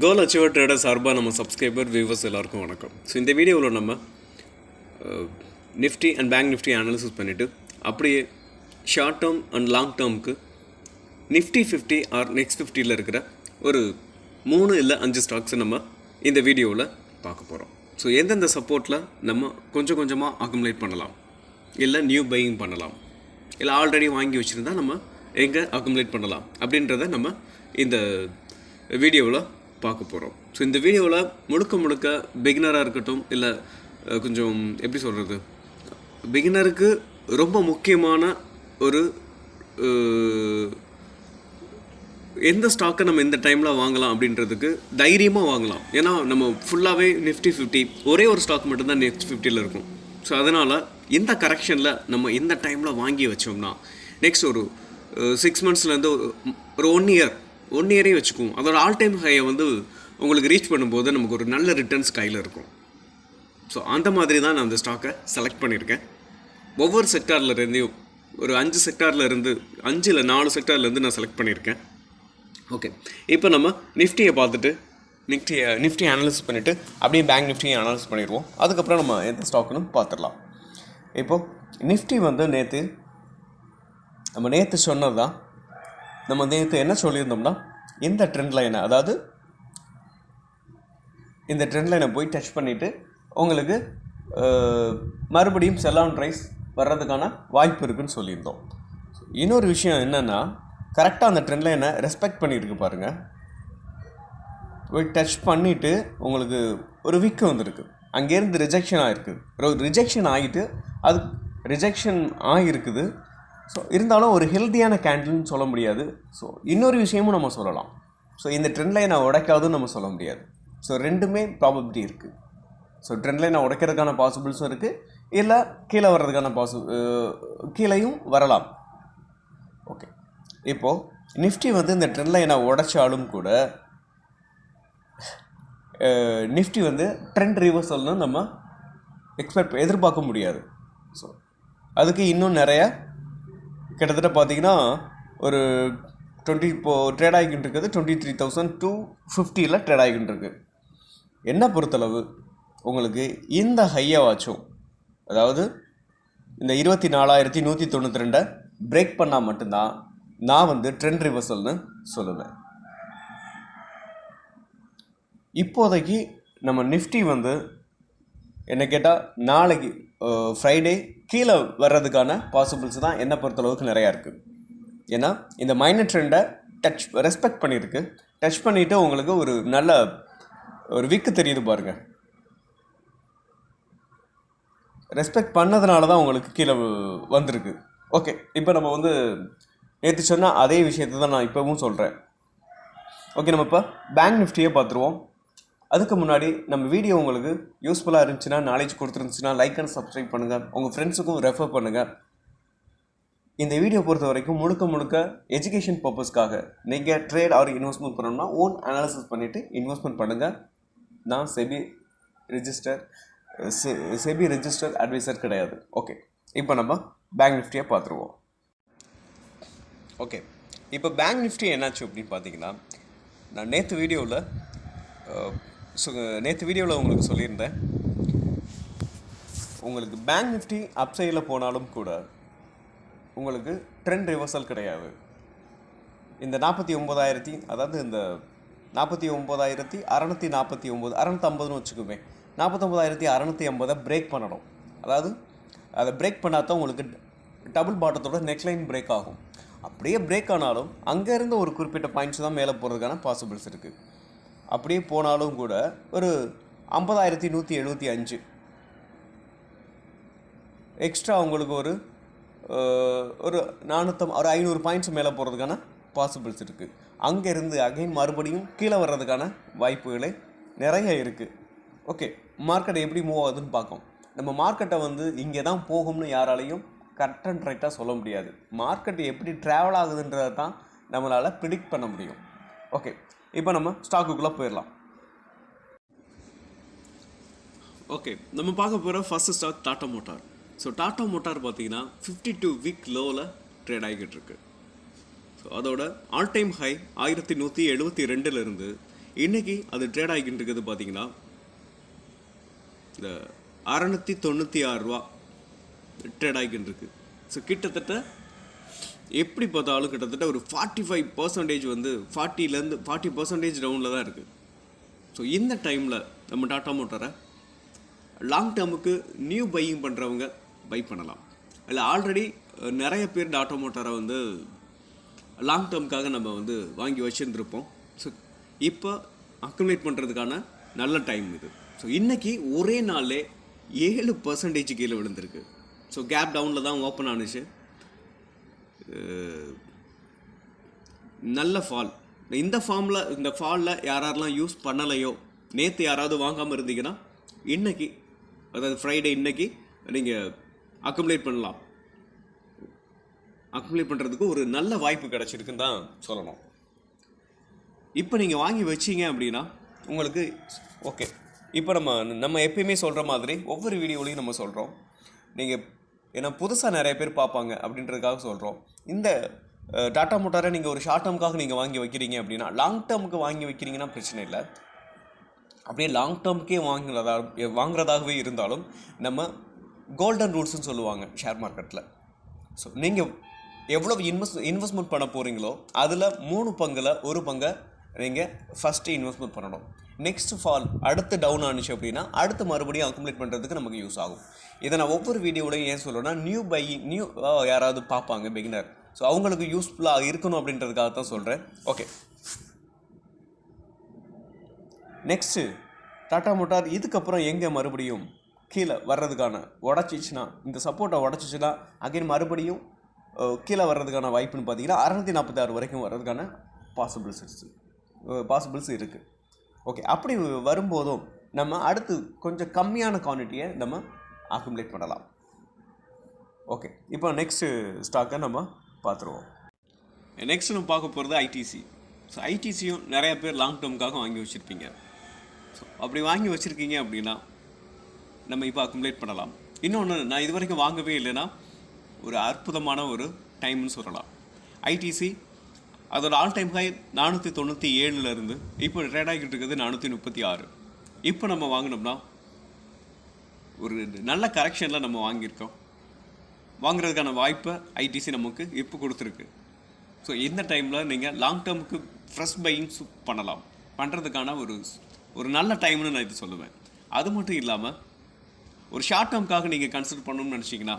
கோல் achiever trader சார்பாக நம்ம subscriber viewers எல்லாருக்கும் வணக்கம். ஸோ இந்த வீடியோவில் நம்ம Nifty and bank Nifty analysis பண்ணிவிட்டு அப்படியே ஷார்ட் டேர்ம் அண்ட் லாங் டேர்முக்கு நிஃப்டி 50 ஆர் நெக்ஸ்ட் 50ல் இருக்கிற ஒரு 3 இல்லை 5 ஸ்டாக்ஸை நம்ம இந்த வீடியோவில் பார்க்க போகிறோம். ஸோ எந்தெந்த சப்போர்ட்டில் நம்ம கொஞ்சம் கொஞ்சமாக அக்குமுலேட் பண்ணலாம், இல்லை நியூ பையிங் பண்ணலாம், இல்லை ஆல்ரெடி வாங்கி வச்சுருந்தா நம்ம எங்கே அக்குமுலேட் பண்ணலாம் அப்படின்றத நம்ம இந்த வீடியோவில் பார்க்க போகிறோம். ஸோ இந்த வீடியோவில் முழுக்க பிகினராக இருக்கட்டும், இல்லை கொஞ்சம் எப்படி சொல்கிறது, பிகினருக்கு ரொம்ப முக்கியமான ஒரு எந்த ஸ்டாக்கை நம்ம இந்த டைமில் வாங்கலாம் அப்படின்றதுக்கு தைரியமாக வாங்கலாம். ஏன்னா நம்ம ஃபுல்லாகவே நிஃப்டி 50 ஒரே ஒரு ஸ்டாக் மட்டும்தான் நெக்ஸ்ட் 50ல் இருக்கும். ஸோ அதனால் இந்த கரெக்ஷனில் நம்ம இந்த டைமில் வாங்கி வச்சோம்னா நெக்ஸ்ட் ஒரு 6 மந்த்ஸ்லேருந்து ஒரு 1 இயரே வச்சுக்குவோம். அதோட ஆல் டைம் ஹையை வந்து உங்களுக்கு ரீச் பண்ணும்போது நமக்கு ஒரு நல்ல ரிட்டர்ன்ஸ் கையில் இருக்கும். ஸோ அந்த மாதிரி தான் நான் அந்த ஸ்டாக்கை செலக்ட் பண்ணியிருக்கேன். ஒவ்வொரு செக்டாரில் இருந்தையும் ஒரு 5 செக்டாரில் இருந்து 5 இல்லை 4 செக்டார்லேருந்து நான் செலக்ட் பண்ணியிருக்கேன். ஓகே, இப்போ நம்ம நிஃப்டியை பார்த்துட்டு நிஃப்டி அனலைஸ் பண்ணிவிட்டு அப்படியே பேங்க் நிஃப்டியை அனலைஸ் பண்ணிடுவோம். அதுக்கப்புறம் நம்ம எந்த ஸ்டாக்குன்னு பார்த்துடலாம். இப்போது நிஃப்டி வந்து நேற்று சொன்னது தான். நம்ம நேற்று என்ன சொல்லியிருந்தோம்னா, இந்த ட்ரெண்ட் லைனை, அதாவது இந்த ட்ரெண்ட் லைனை போய் டச் பண்ணிவிட்டு உங்களுக்கு மறுபடியும் செல் ஆன் ரைஸ் வர்றதுக்கான வாய்ப்பு இருக்குதுன்னு சொல்லியிருந்தோம். இன்னொரு விஷயம் என்னென்னா, கரெக்டாக அந்த ட்ரெண்ட் லைனை ரெஸ்பெக்ட் பண்ணியிருக்கு பாருங்கள். போய் டச் பண்ணிவிட்டு உங்களுக்கு ஒரு விக்கு வந்திருக்கு, அங்கேருந்து ரிஜெக்ஷன் ஆகிருக்கு. ரிஜெக்ஷன் ஆகிட்டு அது ரிஜெக்ஷன் ஆகிருக்குது. ஸோ இருந்தாலும் ஒரு ஹெல்த்தியான கேண்டில்னு சொல்ல முடியாது. ஸோ இன்னொரு விஷயமும் நம்ம சொல்லலாம். ஸோ இந்த ட்ரெண்ட் லைனை உடைக்காதுன்னு நம்ம சொல்ல முடியாது. ஸோ ரெண்டுமே ப்ராபபிலிட்டி இருக்குது. ஸோ ட்ரெண்ட் லைனை உடைக்கிறதுக்கான பாசிபிள்ஸும் இருக்குது, இல்லை கீழே வர்றதுக்கான கீழேயும் வரலாம். ஓகே, இப்போது நிஃப்டி வந்து இந்த ட்ரெண்ட் லைனை உடைச்சாலும் கூட நிஃப்டி வந்து ட்ரெண்ட் ரிவர்சல்னு நம்ம எதிர்பார்க்க முடியாது. ஸோ அதுக்கு இன்னும் நிறைய கிட்டத்தட்ட பார்த்திங்கன்னா ஒரு 20 இப்போது ட்ரேட் ஆகிக்கிட்டு இருக்குது. 23,250 ட்ரேட் ஆகிக்கிட்டு இருக்குது. என்ன பொறுத்தளவு உங்களுக்கு இந்த ஹையாவாச்சும், அதாவது இந்த 24,192 பிரேக் பண்ணால் மட்டும்தான் நான் வந்து ட்ரெண்ட் ரிவர்சல்னு சொல்லுவேன். இப்போதைக்கு நம்ம நிஃப்டி வந்து என்ன கேட்டால் நாளைக்கு ஃப்ரைடே கீழே வர்றதுக்கான பாசிபிள்ஸ் தான் என்னை பொறுத்தளவுக்கு நிறையா இருக்குது. ஏன்னா இந்த மைனர் ட்ரெண்டை ரெஸ்பெக்ட் பண்ணியிருக்கு. டச் பண்ணிவிட்டு உங்களுக்கு ஒரு நல்ல ஒரு விக்கு தெரியுது பாருங்கள். ரெஸ்பெக்ட் பண்ணதுனால தான் உங்களுக்கு கீழே வந்திருக்கு. ஓகே, இப்போ நம்ம வந்து நேற்று சொன்னால் அதே விஷயத்தை தான் நான் இப்போவும் சொல்கிறேன். ஓகே, நம்ம இப்போ பேங்க் நிஃப்டியே பார்த்துருவோம். அதுக்கு முன்னாடி நம்ம வீடியோ உங்களுக்கு யூஸ்ஃபுல்லாக இருந்துச்சுன்னா, நாலேஜ் கொடுத்துருந்துச்சுன்னா லைக் அண்ட் சப்ஸ்கிரைப் பண்ணுங்கள், உங்கள் ஃப்ரெண்ட்ஸுக்கும் ரெஃபர் பண்ணுங்கள். இந்த வீடியோ பொறுத்த வரைக்கும் முழுக்க எஜுகேஷன் பர்பஸ்க்காக நீங்கள் ட்ரேட் ஆர் இன்வெஸ்ட்மெண்ட் பண்ணணும்னா ஓன் அனாலிசிஸ் பண்ணிவிட்டு இன்வெஸ்ட்மெண்ட் பண்ணுங்கள். நான் செபி ரெஜிஸ்டர் அட்வைசர் கிடையாது. ஓகே, இப்போ நம்ம பேங்க் நிஃப்டியை பார்த்துருவோம். ஓகே, இப்போ பேங்க் நிஃப்டி என்னாச்சு அப்படின்னு பார்த்தீங்கன்னா, நான் நேற்று வீடியோவில் உங்களுக்கு சொல்லியிருந்தேன், உங்களுக்கு பேங்க் நிஃப்டி அப்சைடில் போனாலும் கூட உங்களுக்கு ட்ரெண்ட் ரிவர்சல் கிடையாது. இந்த 49,000, அதாவது இந்த 49,649 650ன்னு வச்சுக்குமே, 49,650 பிரேக் பண்ணணும். அதாவது அதை பிரேக் பண்ணாதான் உங்களுக்கு டபுள் பாட்டத்தோட நெக்லைன் பிரேக் ஆகும். அப்படியே பிரேக் ஆனாலும் அங்கேருந்து ஒரு குறிப்பிட்ட பாயிண்ட்ஸ் தான் மேலே போகிறதுக்கான பாசிபிள்ஸ் இருக்குது. அப்படியே போனாலும் கூட ஒரு 50,175 எக்ஸ்ட்ரா உங்களுக்கு ஒரு 500 பாயிண்ட்ஸ் மேலே போகிறதுக்கான பாசிபிள்ஸ் இருக்குது. அங்கேருந்து அகைன் மறுபடியும் கீழே வர்றதுக்கான வாய்ப்புகளே நிறைய இருக்குது. ஓகே, மார்க்கெட் எப்படி மூவ் ஆகுதுன்னு பார்க்கும். நம்ம மார்க்கெட்டை வந்து இங்கே தான் போகும்னு யாராலையும் கரெக்ட் அண்ட் ரைட்டாக சொல்ல முடியாது. மார்க்கெட் எப்படி ட்ராவல் ஆகுதுன்றதை தான் நம்மளால் ப்ரிடிக்ட் பண்ண முடியும். ஓகே, இப்போ நம்ம ஸ்டாக்குக்குள்ளே போயிடலாம். ஓகே, நம்ம பார்க்க போகிற first stock Tata motor. So Tata motor பார்த்தீங்கன்னா 52 வீக் லோவில் ட்ரேட் ஆகிக்கிட்டு இருக்கு. ஸோ அதோட ஆல் டைம் ஹை 1172 இன்றைக்கி அது ட்ரேட் ஆகிக்கிட்டு இருக்கிறது பார்த்தீங்கன்னா இந்த 696 ரூபா ட்ரேட் ஆகிக்கிட்டு இருக்கு. ஸோ கிட்டத்தட்ட எப்படி பார்த்தாலும் கிட்டத்தட்ட ஒரு 45% வந்து 40% டவுனில் தான் இருக்குது. ஸோ இந்த டைமில் நம்ம டாடா மோட்டாரை லாங் டேர்முக்கு நியூ பையிங் பண்ணுறவங்க பை பண்ணலாம். இல்லை ஆல்ரெடி நிறைய பேர் டாடா மோட்டாரை வந்து லாங் டேர்முக்காக நம்ம வந்து வாங்கி வச்சுருந்துருப்போம். ஸோ இப்போ அக்குமுலேட் பண்ணுறதுக்கான நல்ல டைம் இது. ஸோ இன்றைக்கி ஒரே நாளில் 7% கீழே விழுந்திருக்கு. ஸோ கேப் டவுனில் தான் ஓப்பன் ஆனிச்சு. நல்ல ஃபால். இந்த ஃபாலில் யாரெல்லாம் யூஸ் பண்ணலையோ, நேற்று யாராவது வாங்காமல் இருந்தீங்கன்னா இன்றைக்கி, அதாவது ஃப்ரைடே இன்றைக்கி நீங்கள் அக்குமுலேட் பண்ணலாம். அக்குமுலேட் பண்ணுறதுக்கு ஒரு நல்ல வாய்ப்பு கிடச்சிருக்குன்னு தான் சொல்லணும். இப்போ நீங்கள் வாங்கி வச்சிங்க அப்படின்னா உங்களுக்கு ஓகே. இப்போ நம்ம எப்பயுமே சொல்கிற மாதிரி ஒவ்வொரு வீடியோலையும் நம்ம சொல்கிறோம், நீங்கள் ஏன்னா புதுசாக நிறைய பேர் பார்ப்பாங்க அப்படின்றதுக்காக சொல்கிறோம். இந்த டாடா மோட்டாரை நீங்கள் ஒரு ஷார்ட் டேர்முக்காக நீங்கள் வாங்கி வைக்கிறீங்க அப்படின்னா, லாங் டேர்முக்கு வாங்கி வைக்கிறீங்கன்னா பிரச்சனை இல்லை. அப்படியே லாங் டேர்முக்கே வாங்குறதாகவே இருந்தாலும் நம்ம கோல்டன் ரூல்ஸ்னு சொல்லுவாங்க ஷேர் மார்க்கெட்டில். ஸோ நீங்கள் எவ்வளவு இன்வெஸ்ட்மெண்ட் பண்ண போகிறீங்களோ அதில் 3 பங்கில் 1 பங்கை நீங்கள் ஃபஸ்ட்டு இன்வெஸ்ட்மெண்ட் பண்ணணும். நெக்ஸ்ட் ஃபால் அடுத்து டவுன் ஆனிச்சு அப்படின்னா அடுத்து மறுபடியும் அக்குமுலேட் பண்ணுறதுக்கு நமக்கு யூஸ் ஆகும். இதை நான் ஒவ்வொரு வீடியோலையும் ஏன் சொல்கிறேன்னா, நியூ யாராவது பார்ப்பாங்க பிகினர், ஸோ அவங்களுக்கு யூஸ்ஃபுல்லாக இருக்கணும் அப்படின்றதுக்காக தான் சொல்கிறேன். ஓகே, நெக்ஸ்ட்டு டாடா மோட்டார் இதுக்கப்புறம் எங்கே மறுபடியும் கீழே வர்றதுக்கான உடச்சிச்சுன்னா, இந்த சப்போர்ட்டை உடச்சிச்சுன்னா அகைன் மறுபடியும் கீழே வர்றதுக்கான வாய்ப்புன்னு பார்த்தீங்கன்னா 646 வரைக்கும் வர்றதுக்கான பாசிபிள்ஸ் இருக்குது. ஓகே, அப்படி வரும்போதும் நம்ம அடுத்து கொஞ்சம் கம்மியான குவான்டிட்டியை நம்ம அக்குமுலேட் பண்ணலாம். ஓகே, இப்போ நெக்ஸ்ட்டு ஸ்டாக்கை நம்ம பார்த்துருவோம். நெக்ஸ்ட் நம்ம பார்க்க போகிறது ஐடிசி. ஸோ ஐடிசியும் நிறைய பேர் லாங் டேர்முக்காக வாங்கி வச்சுருப்பீங்க. ஸோ அப்படி வாங்கி வச்சுருக்கீங்க அப்படின்னா நம்ம இப்போ அக்குமுலேட் பண்ணலாம். இன்னொன்று, நான் இது வரைக்கும் வாங்கவே இல்லைன்னா ஒரு அற்புதமான ஒரு டைம்னு சொல்லலாம். ஐடிசி அதோட ஆல் டைம் ஹை 497 இப்போ ட்ரேட் ஆகிட்டு இருக்கிறது 436. இப்போ நம்ம வாங்கினோம்னா ஒரு நல்ல கரெக்ஷனில் நம்ம வாங்குறதுக்கான வாய்ப்பை ஐடிசி நமக்கு இப்போ கொடுத்துருக்கு. ஸோ இந்த டைமில் நீங்கள் லாங் டேர்முக்கு ஃப்ரெஷ் பையிங்ஸ் பண்ணுறதுக்கான ஒரு நல்ல டைம்னு நான் இது சொல்லுவேன். அது மட்டும் இல்லாமல் ஒரு ஷார்ட் டேர்முக்காக நீங்கள் கன்சிடர் பண்ணணும்னு நினச்சிங்கன்னா,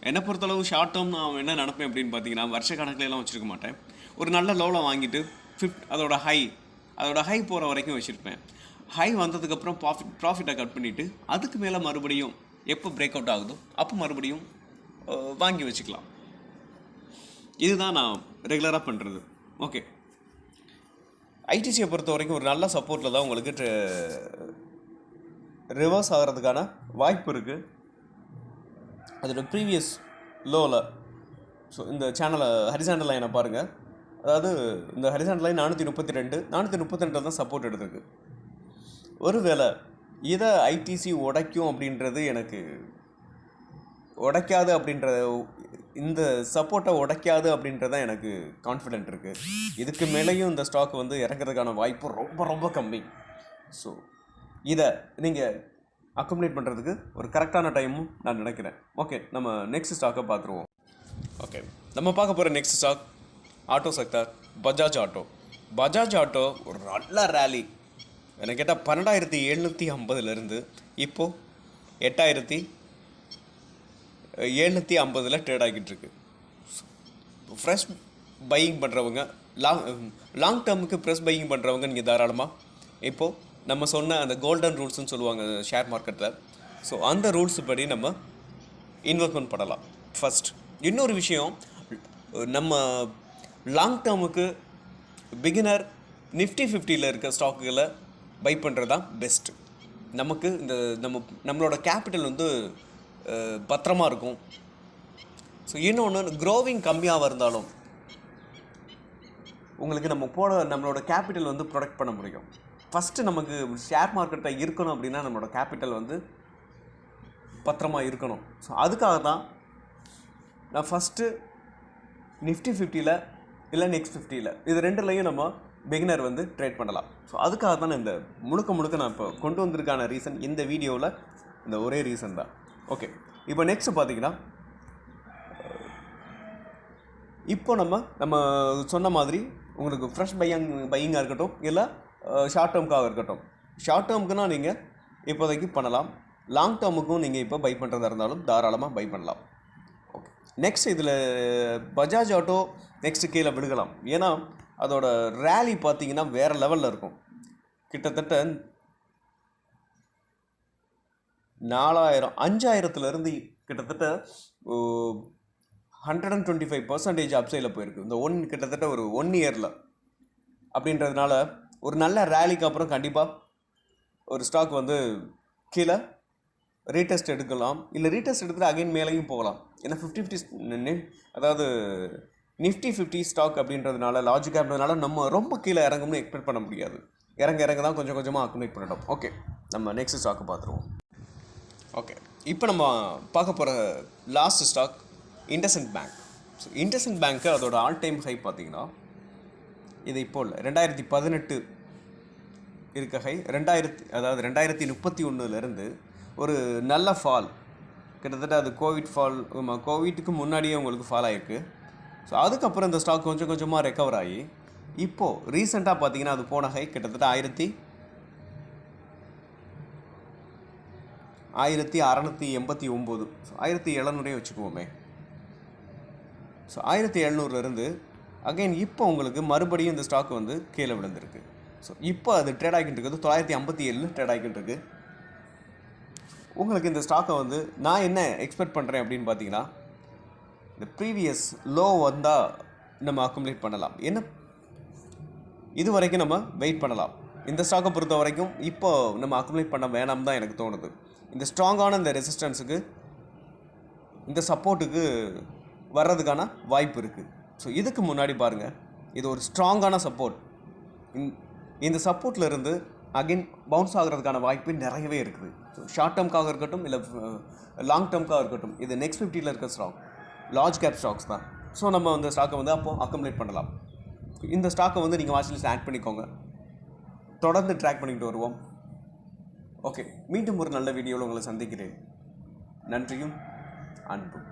என்னை பொறுத்தளவு ஷார்ட் டேர்ம் நான் என்ன நினைப்பேன் அப்படின்னு பார்த்தீங்கன்னா, வருஷ கணக்கிலலாம் வச்சுருக்க மாட்டேன். ஒரு நல்ல லோவில் வாங்கிட்டு அதோட ஹை போகிற வரைக்கும் வச்சுருப்பேன். ஹை வந்ததுக்கப்புறம் ப்ராஃபிட்டை கட் பண்ணிவிட்டு அதுக்கு மேலே மறுபடியும் எப்போ பிரேக் அவுட் ஆகுதோ அப்போ மறுபடியும் வாங்கி வச்சுக்கலாம். இதுதான் நான் ரெகுலராக பண்ணுறது. ஓகே, ஐடிசியை பொறுத்த வரைக்கும் ஒரு நல்ல சப்போர்ட்டில் தான் உங்களுக்கு ரிவர்ஸ் ஆகிறதுக்கான வாய்ப்பு இருக்குது. அதோட ப்ரீவியஸ் லோவில், ஸோ இந்த சேனலை ஹரிசாண்டல் லைனை பாருங்கள். அதாவது இந்த ஹரிசாண்டல் லைன் 432 தான் சப்போர்ட் எடுத்திருக்கு. ஒருவேளை இதை ஐடிசி உடைக்கும் அப்படின்றது எனக்கு உடைக்காது அப்படின்ற இந்த சப்போர்ட்டை உடைக்காது அப்படின்றதான் எனக்கு கான்ஃபிடென்ட் இருக்குது. இதுக்கு மேலேயும் இந்த ஸ்டாக் வந்து இறங்குறதுக்கான வாய்ப்பு ரொம்ப ரொம்ப கம்மி. ஸோ இதை நீங்கள் அக்குமுலேட் பண்ணுறதுக்கு ஒரு கரெக்டான டைமும் நான் நினைக்கிறேன். ஓகே, நம்ம நெக்ஸ்ட் ஸ்டாக்கை பார்த்துருவோம். ஓகே, நம்ம பார்க்க போகிற next stock auto sector, Bajaj auto. ஒரு நல்ல ரேலி. எனக்கு கேட்டால் 12,750 இப்போது 8,750 ட்ரேட் ஆகிட்டு இருக்கு. ஃப்ரெஷ் பையிங் பண்ணுறவங்க, லாங் டேர்முக்கு ஃப்ரெஷ் பையிங் பண்ணுறவங்க நீங்கள் தாராளமாக இப்போது நம்ம சொன்ன அந்த கோல்டன் ரூல்ஸ்னு சொல்லுவாங்க ஷேர் மார்க்கெட்டில். ஸோ அந்த ரூல்ஸ் படி நம்ம இன்வெஸ்ட்மெண்ட் பண்ணலாம். ஃபஸ்ட் இன்னொரு விஷயம், நம்ம லாங் டேர்முக்கு பிகினர் நிஃப்டி 50 இருக்க ஸ்டாக்குகளை பை பண்ணுறது தான் பெஸ்ட்டு. நமக்கு நம்மளோட கேபிட்டல் வந்து பத்திரமா இருக்கும். ஸோ இன்னொன்று, க்ரோவிங் கம்மியாக இருந்தாலும் உங்களுக்கு நம்மளோட கேபிட்டல் வந்து ப்ரொடெக்ட் பண்ண முடியும். ஃபஸ்ட்டு நமக்கு ஷேர் மார்க்கெட்டில் இருக்கணும் அப்படின்னா நம்மளோட கேபிட்டல் வந்து பத்திரமா இருக்கணும். ஸோ அதுக்காக தான் நான் ஃபஸ்ட்டு நிஃப்டி 50 இல்லை நெக்ஸ்ட் 50 இது ரெண்டுலையும் நம்ம பிகினர் வந்து ட்ரேட் பண்ணலாம். ஸோ அதுக்காக தான் இந்த முழுக்க நான் இப்போ கொண்டு வந்திருக்கான ரீசன் இந்த வீடியோவில் இந்த ஒரே ரீசன் தான். ஓகே, இப்போ நெக்ஸ்ட்டு பார்த்தீங்கன்னா இப்போ நம்ம சொன்ன மாதிரி உங்களுக்கு ஃப்ரெஷ் பையிங்காக இருக்கட்டும், இல்லை ஷார்ட் டேர்முக்காக இருக்கட்டும். ஷார்ட் டேர்முக்குன்னா நீங்கள் இப்போதைக்கு பண்ணலாம். லாங் டேர்முக்கும் நீங்கள் இப்போ பை பண்ணுறதா இருந்தாலும் தாராளமாக பை பண்ணலாம். ஓகே, நெக்ஸ்ட் இதில் பஜாஜ் ஆட்டோ நெக்ஸ்ட்டு கீழே விழுகலாம். ஏன்னா அதோட ரேலி பார்த்தீங்கன்னா வேறு லெவலில் இருக்கும். கிட்டத்தட்ட 5000 கிட்டத்தட்ட 125% அப்சைடில் போயிருக்கு இந்த கிட்டத்தட்ட ஒரு 1 இயரில். அப்படின்றதுனால ஒரு நல்ல ரேலிக்கு அப்புறம் கண்டிப்பாக ஒரு ஸ்டாக் வந்து கீழே ரீடெஸ்ட் எடுக்கலாம், இல்லை ரீடெஸ்ட் எடுத்துகிட்டு அகைன் மேலேயும் போகலாம். ஏன்னா 50 அதாவது நிஃப்டி 50 ஸ்டாக் அப்படின்றதுனால லாஜிக்காக இருந்ததுனால நம்ம ரொம்ப கீழே இறங்கும்னு எக்ஸ்பெக்ட் பண்ண முடியாது. இறங்க தான் கொஞ்சம் கொஞ்சமாக அக்குமுலேட் பண்ணிட்டோம். ஓகே, நம்ம நெக்ஸ்ட் ஸ்டாக்கு பார்த்துருவோம். ஓகே, இப்போ நம்ம பார்க்க போகிற last stock IndusInd bank. So IndusInd பேங்க்கு அதோட ஆல் டைம் ஹை பார்த்தீங்கன்னா இது இப்போ இல்லை, 2018 இருக்க ஹை 2031 ஒரு நல்ல ஃபால். கிட்டத்தட்ட அது கோவிட்டுக்கு முன்னாடியே உங்களுக்கு ஃபால் ஆகிருக்கு. ஸோ அதுக்கப்புறம் இந்த ஸ்டாக் கொஞ்சம் கொஞ்சமாக ரெக்கவர் ஆகி இப்போது ரீசெண்டாக பார்த்தீங்கன்னா அது போன ஹை கிட்டத்தட்ட 1689. ஸோ 1700 வச்சுக்குவோமே. ஸோ 1700 அகைன் இப்போ உங்களுக்கு மறுபடியும் இந்த ஸ்டாக் வந்து கீழே விழுந்திருக்கு. ஸோ இப்போ அது ட்ரேட் ஆகிட்டு இருக்குது 957 ட்ரேட் ஆகிட்டு இருக்குது. உங்களுக்கு இந்த ஸ்டாக்கை வந்து நான் என்ன எக்ஸ்பெக்ட் பண்ணுறேன் அப்படின்னு பார்த்தீங்கன்னா, இந்த ப்ரீவியஸ் லோ வந்தால் நம்ம அக்குமுலேட் பண்ணலாம். என்ன இது வரைக்கும் நம்ம வெயிட் பண்ணலாம். இந்த ஸ்டாக்கை பொறுத்த வரைக்கும் இப்போ நம்ம அக்குமுலேட் பண்ண வேணாம் தான் எனக்கு தோணுது. இந்த ஸ்ட்ராங்கான இந்த ரெசிஸ்டன்ஸுக்கு, இந்த சப்போர்ட்டுக்கு வர்றதுக்கான வாய்ப்பு இருக்குது. ஸோ இதுக்கு முன்னாடி பாருங்கள், இது ஒரு ஸ்ட்ராங்கான சப்போர்ட். இந்த சப்போர்ட்டில் இருந்து அகைன் பவுன்ஸ் ஆகிறதுக்கான வாய்ப்பு நிறையவே இருக்குது. ஸோ ஷார்ட் டேர்முக்காக இருக்கட்டும், இல்லை லாங் டேர்முக்காக இருக்கட்டும், இது நெக்ஸ்ட் 50ல் இருக்க ஸ்டாக் லார்ஜ் கேப் ஸ்டாக்ஸ் தான். ஸோ நம்ம அந்த ஸ்டாக்கை வந்து அப்போது அக்குமுலேட் பண்ணலாம். இந்த ஸ்டாக்கை வந்து நீங்கள் வாட்ச் லிஸ்ட் ஆட் பண்ணிக்கோங்க, தொடர்ந்து ட்ராக் பண்ணிக்கிட்டு வருவோம். ஓகே, மீண்டும் ஒரு நல்ல வீடியோவில் உங்களை சந்திக்கிறேன். நன்றியும் அன்பும்.